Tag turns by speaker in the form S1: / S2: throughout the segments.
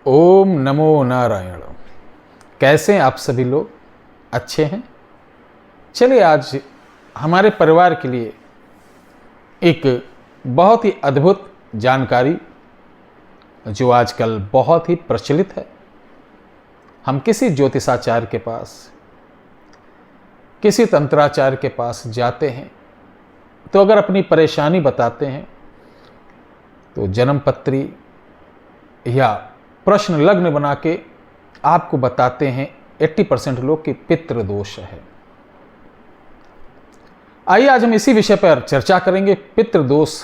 S1: ओम नमो नारायण। कैसे हैं आप सभी लोग? अच्छे हैं? चलिए आज हमारे परिवार के लिए एक बहुत ही अद्भुत जानकारी जो आजकल बहुत ही प्रचलित है। हम किसी ज्योतिषाचार्य के पास, किसी तंत्राचार्य के पास जाते हैं तो अगर अपनी परेशानी बताते हैं तो जन्मपत्री या प्रश्न लग्न बना के आपको बताते हैं 80% लोग कि पितृ दोष है। आइए आज हम इसी विषय पर चर्चा करेंगे। पितृ दोष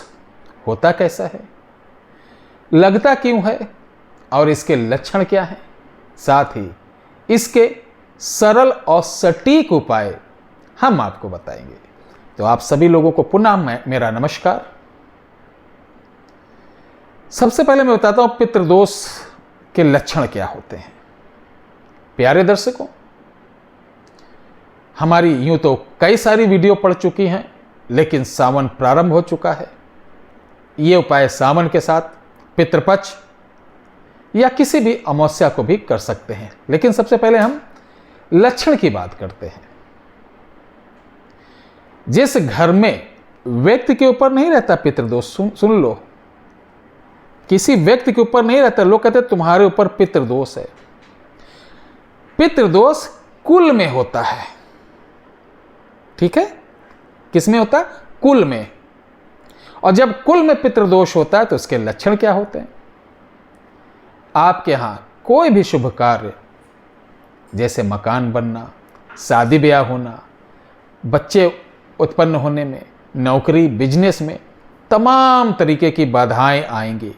S1: होता कैसा है, लगता क्यों है और इसके लक्षण क्या हैं, साथ ही इसके सरल और सटीक उपाय हम आपको बताएंगे। तो आप सभी लोगों को पुनः मेरा नमस्कार। सबसे पहले मैं बताता हूं पितृदोष के लक्षण क्या होते हैं। प्यारे दर्शकों, हमारी यूं तो कई सारी वीडियो पड़ चुकी हैं, लेकिन सावन प्रारंभ हो चुका है। ये उपाय सावन के साथ पितृपक्ष या किसी भी अमावस्या को भी कर सकते हैं। लेकिन सबसे पहले हम लक्षण की बात करते हैं। जिस घर में व्यक्ति के ऊपर नहीं रहता पितृदोष, सुन लो, किसी व्यक्ति के ऊपर नहीं रहता, लोग कहते तुम्हारे ऊपर पितृदोष है। पितृदोष कुल में होता है, ठीक है? किस में होता है? कुल में। और जब कुल में पितृदोष होता है तो इसके लक्षण क्या होते हैं? आपके यहां कोई भी शुभ कार्य जैसे मकान बनना, शादी ब्याह होना, बच्चे उत्पन्न होने में, नौकरी, बिजनेस में तमाम तरीके की बाधाएं आएंगी।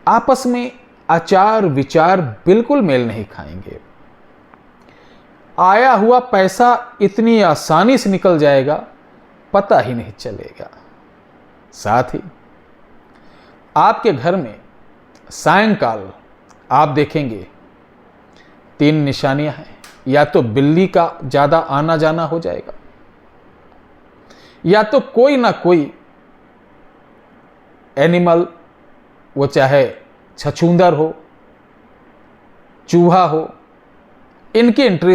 S1: आपस में आचार विचार बिल्कुल मेल नहीं खाएंगे। आया हुआ पैसा इतनी आसानी से निकल जाएगा, पता ही नहीं चलेगा। साथ ही आपके घर में सायंकाल आप देखेंगे 3 निशानियां हैं। या तो बिल्ली का ज्यादा आना जाना हो जाएगा, या तो कोई ना कोई एनिमल, वो चाहे छछूंदर हो, चूहा हो, इनकी एंट्री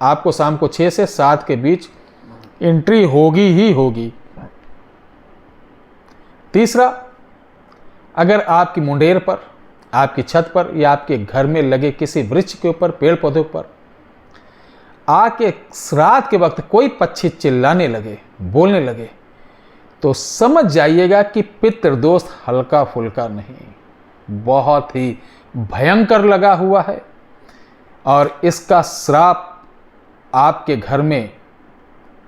S1: आपको शाम को 6 से 7 के बीच एंट्री होगी ही होगी। तीसरा, अगर आपकी मुंडेर पर, आपकी छत पर या आपके घर में लगे किसी वृक्ष के ऊपर, पेड़ पौधों पर आके रात के वक्त कोई पक्षी चिल्लाने लगे, बोलने लगे, तो समझ जाइएगा कि पितृदोष हल्का फुल्का नहीं, बहुत ही भयंकर लगा हुआ है और इसका श्राप आपके घर में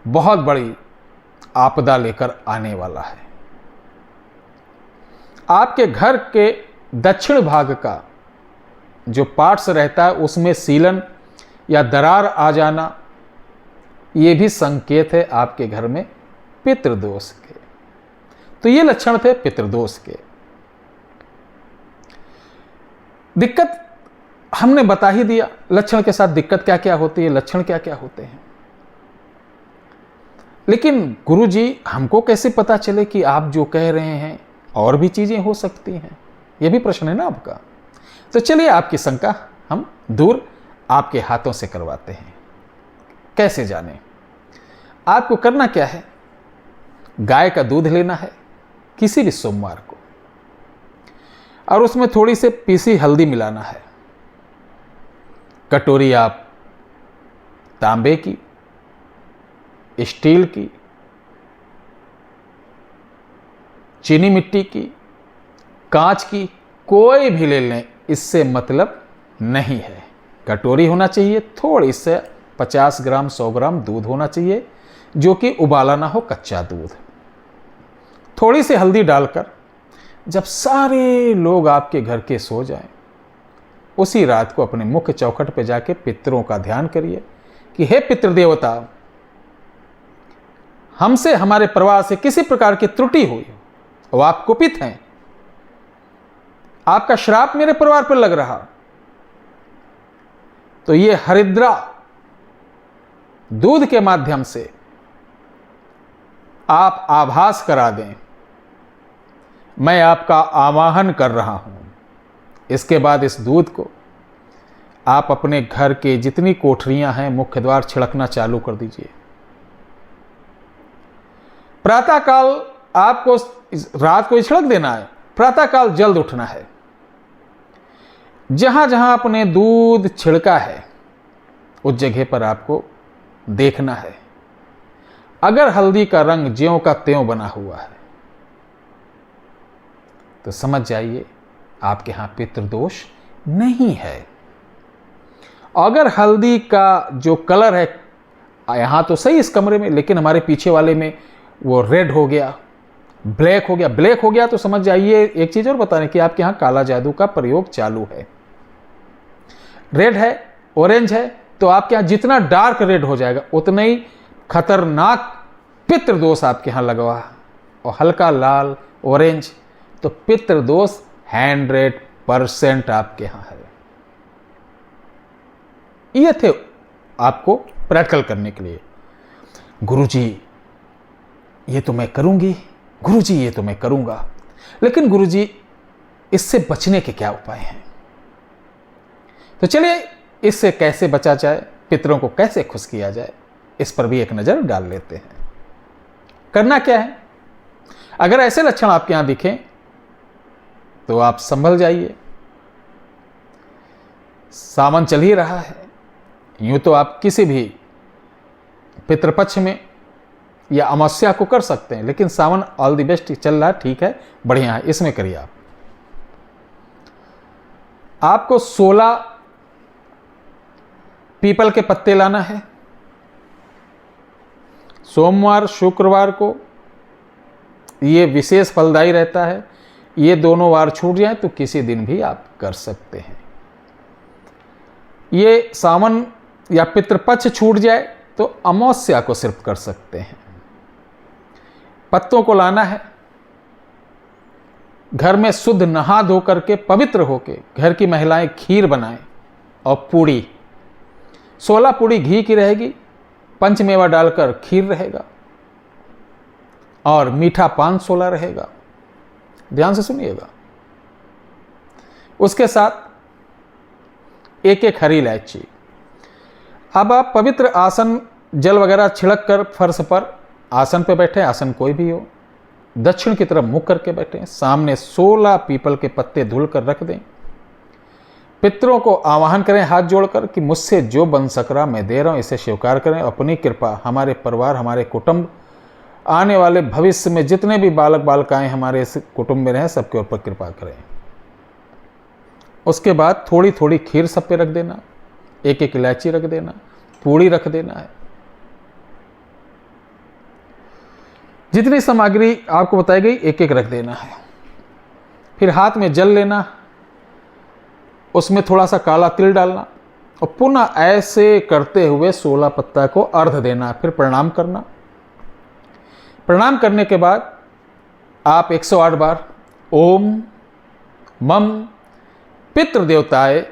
S1: बहुत बड़ी आपदा लेकर आने वाला है। आपके घर के दक्षिण भाग का जो पार्ट्स रहता है उसमें सीलन या दरार आ जाना, यह भी संकेत है आपके घर में पितृदोष के। तो ये लक्षण थे पितृदोष के। दिक्कत हमने बता ही दिया, लक्षण के साथ दिक्कत क्या क्या होती है, लक्षण क्या क्या होते हैं। लेकिन गुरुजी, हमको कैसे पता चले कि आप जो कह रहे हैं और भी चीजें हो सकती हैं? यह भी प्रश्न है ना आपका। तो चलिए आपकी शंका हम दूर आपके हाथों से करवाते हैं। कैसे जाने? आपको करना क्या है, गाय का दूध लेना है किसी भी सोमवार को, और उसमें थोड़ी सी पीसी हल्दी मिलाना है। कटोरी आप तांबे की, स्टील की, चीनी मिट्टी की, कांच की, कोई भी ले लें, इससे मतलब नहीं है। कटोरी होना चाहिए, थोड़ी से 50 ग्राम 100 ग्राम दूध होना चाहिए, जो कि उबाला ना हो, कच्चा दूध। थोड़ी सी हल्दी डालकर जब सारे लोग आपके घर के सो जाएं, उसी रात को अपने मुख्य चौखट पर जाके पितरों का ध्यान करिए कि हे पितृदेवता, हमसे, हमारे परिवार से किसी प्रकार की त्रुटि हुई हो, वो आप कुपित हैं, आपका श्राप मेरे परिवार पर लग रहा, तो ये हरिद्रा दूध के माध्यम से आप आभास करा दें, मैं आपका आवाहन कर रहा हूं, इसके बाद इस दूध को आप अपने घर के जितनी कोठरियां हैं मुख्य द्वार छिड़कना चालू कर दीजिए। प्रातःकाल आपको रात को छिड़क देना है, प्रातःकाल जल्द उठना है। जहां जहां आपने दूध छिड़का है उस जगह पर आपको देखना है। अगर हल्दी का रंग ज्यों का त्यों बना हुआ है तो समझ जाइए आपके यहां पितृदोष नहीं है। अगर हल्दी का जो कलर है यहां तो सही इस कमरे में, लेकिन हमारे पीछे वाले में वो रेड हो गया, ब्लैक हो गया, ब्लैक हो गया तो समझ जाइए एक चीज और बताने कि आपके यहां काला जादू का प्रयोग चालू है। रेड है, ऑरेंज है, तो आपके यहां जितना डार्क रेड हो जाएगा उतना ही खतरनाक पितृदोष आपके यहां लगा हुआ। और हल्का लाल, ऑरेंज, तो पितृदोष 100% आपके यहां है। ये थे आपको प्रैक्टिकल करने के लिए। गुरुजी ये तो मैं करूंगी, गुरुजी ये तो मैं करूंगा, लेकिन गुरुजी इससे बचने के क्या उपाय हैं? तो चलिए इससे कैसे बचा जाए, पितरों को कैसे खुश किया जाए, इस पर भी एक नजर डाल लेते हैं। करना क्या है? अगर ऐसे लक्षण आपके यहां दिखें तो आप संभल जाइए। सावन चल ही रहा है, यूं तो आप किसी भी पितृपक्ष में या अमावस्या को कर सकते हैं, लेकिन सावन ऑल द बेस्ट चल रहा है, ठीक है, बढ़िया है, इसमें करिए आप। आपको 16 पीपल के पत्ते लाना है। सोमवार शुक्रवार को ये विशेष फलदायी रहता है। ये दोनों वार छूट जाए तो किसी दिन भी आप कर सकते हैं। ये सावन या पितृपक्ष छूट जाए तो अमावस्या को सिर्फ कर सकते हैं। पत्तों को लाना है, घर में शुद्ध नहा धो करके पवित्र होके घर की महिलाएं खीर बनाएं और पूड़ी, 16 पूड़ी घी की रहेगी, पंचमेवा डालकर खीर रहेगा और मीठा पान 16 रहेगा। ध्यान से सुनिएगा। उसके साथ एक एक हरी इलायची। अब आप पवित्र आसन जल वगैरह छिड़क कर फर्श पर आसन पे बैठे, आसन कोई भी हो, दक्षिण की तरफ मुख करके बैठे, सामने 16 पीपल के पत्ते धुल कर रख दें। पितरों को आवाहन करें हाथ जोड़कर कि मुझसे जो बन सक रहा मैं दे रहा हूं, इसे स्वीकार करें। अपनी कृपा हमारे परिवार, हमारे कुटुंब, आने वाले भविष्य में जितने भी बालक बालिकाएं हमारे इस कुटुंब में रहें सबके ऊपर कृपा करें। उसके बाद थोड़ी थोड़ी खीर सब पे रख देना, एक एक इलायची रख देना, पूड़ी रख देना है। जितनी सामग्री आपको बताई गई एक एक रख देना है। फिर हाथ में जल लेना, उसमें थोड़ा सा काला तिल डालना और पुनः ऐसे करते हुए 16 पत्ता को अर्घ देना। फिर प्रणाम करना। प्रणाम करने के बाद आप 108 बार ओम मम पितृदेवताय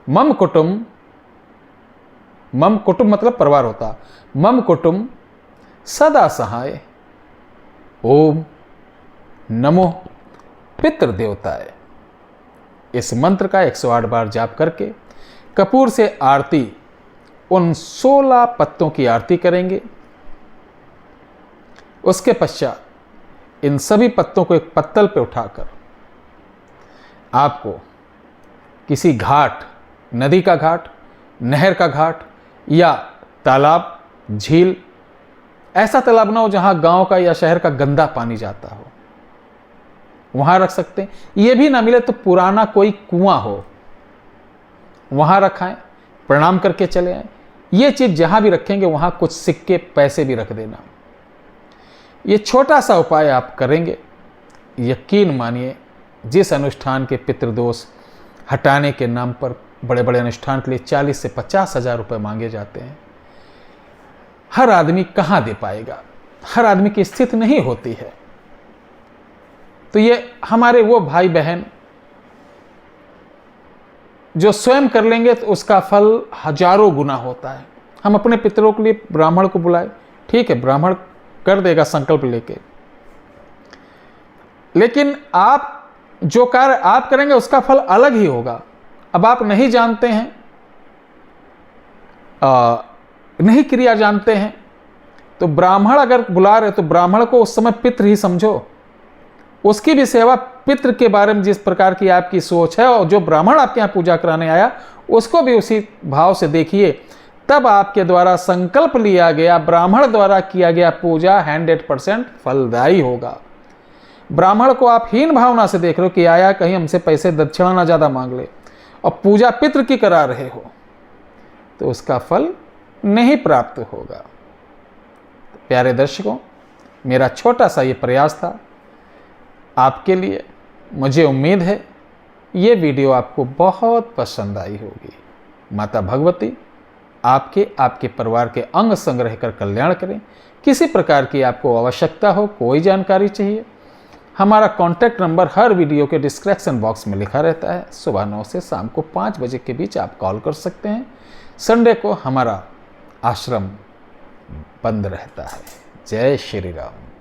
S1: मम कुटुंब, मम कुटुंब मतलब परिवार होता, मम कुटुंब सदा सहाय ओम नमो पितृदेवताय, इस मंत्र का 108 बार जाप करके कपूर से आरती, उन 16 पत्तों की आरती करेंगे। उसके पश्चात इन सभी पत्तों को एक पत्तल पे उठाकर आपको किसी घाट, नदी का घाट, नहर का घाट या तालाब, झील, ऐसा तालाब ना हो जहां गांव का या शहर का गंदा पानी जाता हो, वहां रख सकते हैं। ये भी ना मिले तो पुराना कोई कुआं हो, वहां रखाएं, प्रणाम करके चले आए। ये चीज जहां भी रखेंगे वहां कुछ सिक्के पैसे भी रख देना। ये छोटा सा उपाय आप करेंगे, यकीन मानिए जिस अनुष्ठान के पितृदोष हटाने के नाम पर बड़े बड़े अनुष्ठान के लिए 40 से 50 हजार रुपये मांगे जाते हैं, हर आदमी कहां दे पाएगा, हर आदमी की स्थिति नहीं होती है। तो ये हमारे वो भाई बहन जो स्वयं कर लेंगे तो उसका फल हजारों गुना होता है। हम अपने पितरों के लिए ब्राह्मण को बुलाए, ठीक है, ब्राह्मण कर देगा संकल्प लेके, लेकिन आप जो कार्य आप करेंगे उसका फल अलग ही होगा। अब आप नहीं जानते हैं, नहीं क्रिया जानते हैं, तो ब्राह्मण अगर बुला रहे तो ब्राह्मण को उस समय पितृ ही समझो, उसकी भी सेवा, पितृ के बारे में जिस प्रकार की आपकी सोच है, और जो ब्राह्मण आपके यहाँ पूजा कराने आया उसको भी उसी भाव से देखिए। तब आपके द्वारा संकल्प लिया गया, ब्राह्मण द्वारा किया गया पूजा 100% फलदायी होगा। ब्राह्मण को आप हीन भावना से देख रहे हो कि आया कहीं हमसे पैसे दक्षिणा ना ज़्यादा मांग ले, और पूजा पितृ की करा रहे हो, तो उसका फल नहीं प्राप्त होगा। प्यारे दर्शकों, मेरा छोटा सा ये प्रयास था आपके लिए। मुझे उम्मीद है ये वीडियो आपको बहुत पसंद आई होगी। माता भगवती आपके परिवार के अंग संग्रह कर कल्याण करें। किसी प्रकार की आपको आवश्यकता हो, कोई जानकारी चाहिए, हमारा कॉन्टैक्ट नंबर हर वीडियो के डिस्क्रिप्शन बॉक्स में लिखा रहता है। सुबह 9 से शाम को 5 बजे के बीच आप कॉल कर सकते हैं। संडे को हमारा आश्रम बंद रहता है। जय श्री राम।